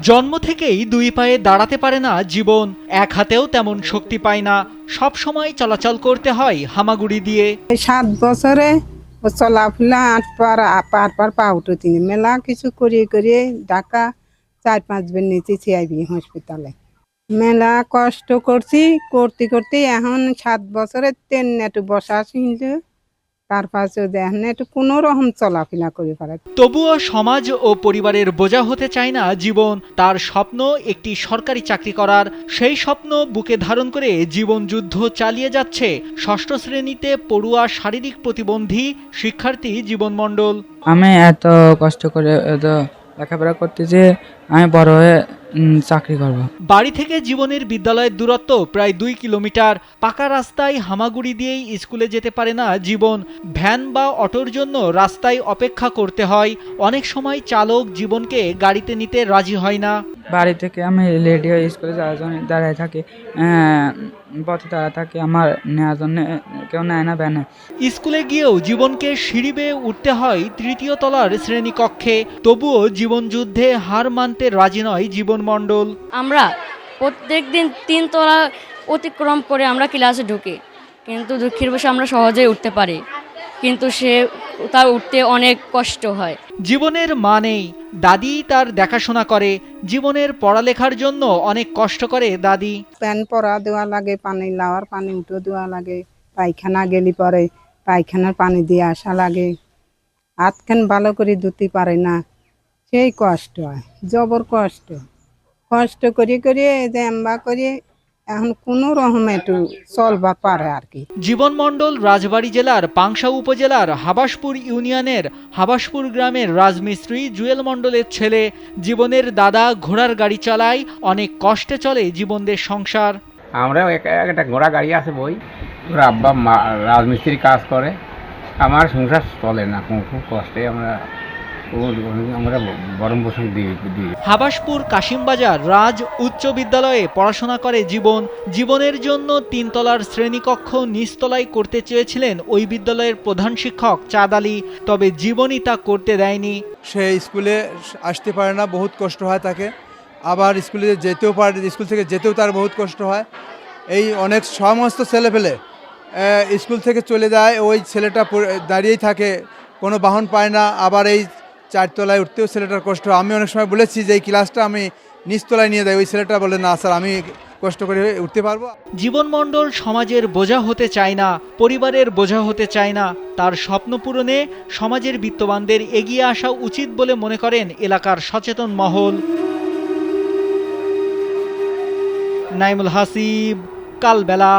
জন্ম থেকেই দুই পায়ে দাঁড়াতে পারে না জীবন, এক হাতেও তেমন শক্তি পায় না, সব সময় চলাচল করতে হয় হামাগুড়ি দিয়ে। 7 বছরে ও চলাফেরা পার পা উঠতি মেলা কিছু করিয়ে ঢাকা 4-5 বার নিচে সিআইবি হসপিটালে মেলা কষ্ট করতে এখন 7 বছরে 3 একটু বসা ছিল, তার পাশে দেখেন একটু কোনো রকম চলাফেরা করে পারে। তবুও সমাজ ও পরিবারের বোঝা হতে চায় না জীবন। তার স্বপ্ন একটি সরকারি চাকরি করার। সেই স্বপ্ন বুকে ধারণ করে জীবন যুদ্ধ চালিয়ে যাচ্ছে ষষ্ঠ শ্রেণীতে পড়ুয়া শারীরিক প্রতিবন্ধী শিক্ষার্থী জীবন মণ্ডল। আমি এত কষ্ট করে এত লেখাপড়া করতে যে আমি বড় হয়ে চাকরি করব। বাড়ি থেকে জীবনের বিদ্যালয়ের দূরত্ব প্রায় 2 কিলোমিটার। পাকা রাস্তায় হামাগুড়ি দিয়েই স্কুলে যেতে পারে না জীবন। ভ্যান বা অটোর জন্য রাস্তায় অপেক্ষা করতে হয়। অনেক সময় চালক জীবনকে গাড়িতে নিতে রাজি হয় না। বাড়ি থেকে আমি রেডি হয়ে স্কুলে যাওয়ার জন্য দাঁড়ায় থাকি, পথে দাঁড়ায় থাকি, আমার নেওয়ার জন্য কেউ নেয় না ভ্যানে। স্কুলে গিয়েও জীবনকে সিঁড়ি বেয়ে উঠতে হয় 3য় তলার শ্রেণীকক্ষে। তবুও জীবন যুদ্ধে হার মানতে রাজি নয় জীবন মণ্ডল। আমরা প্রত্যেকদিন 3 তলা অতিক্রম করে আমরা ক্লাসে ঢুকি, কিন্তু দুঃখের বশে আমরা সহজেই উঠতে পারি, কিন্তু তার উঠতে অনেক কষ্ট হয়। জীবনের মা নেই, দাদি তার দেখাশোনা করে। জীবনের পড়ালেখার জন্য অনেক কষ্ট করে দাদি। প্যান পরা দেওয়া লাগে, পানি লাওয়ার পানি উঠে দেওয়া লাগে, পায়খানা গেলি পরে পায়খানার পানি দিয়ে আসা লাগে, হাতখান ভালো করে ধুতে পারে না, সেই কষ্ট হয়, জবর কষ্ট করে এম্বা করে এখন কোনো রকম একটু চলবা পারে আর কি। জীবন মণ্ডল রাজবাড়ী জেলার পাংশা উপজেলার হাবাসপুর ইউনিয়নের হাবাসপুর গ্রামের রাজমিস্ত্রি জুয়েল মণ্ডলের ছেলে। জীবনের দাদা ঘোড়ার গাড়ি চালায়। অনেক কষ্টে চলে জীবনদের সংসার। আমরাও একটা ঘোড়া গাড়ি আছে বই, ওর আব্বা রাজমিস্ত্রি কাজ করে। আমার সংসার চলে না, খুব কষ্টে আমরা বরণ পোষণ দিই। হাবাসপুর কাশিমবাজার রাজ উচ্চ বিদ্যালয়ে পড়াশোনা করে জীবন। জীবনের জন্য 3 তলার শ্রেণীকক্ষ নিচতলায় করতে চেয়েছিলেন ওই বিদ্যালয়ের প্রধান শিক্ষক চাঁদ আলী, তবে জীবনই তা করতে দেয়নি। সে স্কুলে আসতে পারে না, বহুত কষ্ট হয় তাকে। আবার স্কুলে যেতেও পারে, স্কুল থেকে যেতেও তার বহুত কষ্ট হয়। এই অনেক সমস্ত ছেলেপেলে স্কুল থেকে চলে যায়, ওই ছেলেটা দাঁড়িয়েই থাকে, কোনো বাহন পায় না। আবার এই 4 তলায় উঠতেও ছেলেটার কষ্ট। আমি অনেক সময় বলেছি যে এই ক্লাসটা আমি নিচতলায় নিয়ে যাই, ওই ছেলেটা বলে না স্যার আমি কষ্ট করে উঠতে পারবো। জীবন মণ্ডল সমাজের বোঝা হতে চায় না, পরিবারের বোঝা হতে চায় না। তার স্বপ্ন পূরণে সমাজের বিত্তবানদের এগিয়ে আসা উচিত বলে মনে করেন এলাকার সচেতন মহল। নাইমুল হাসিব, কালবেলা।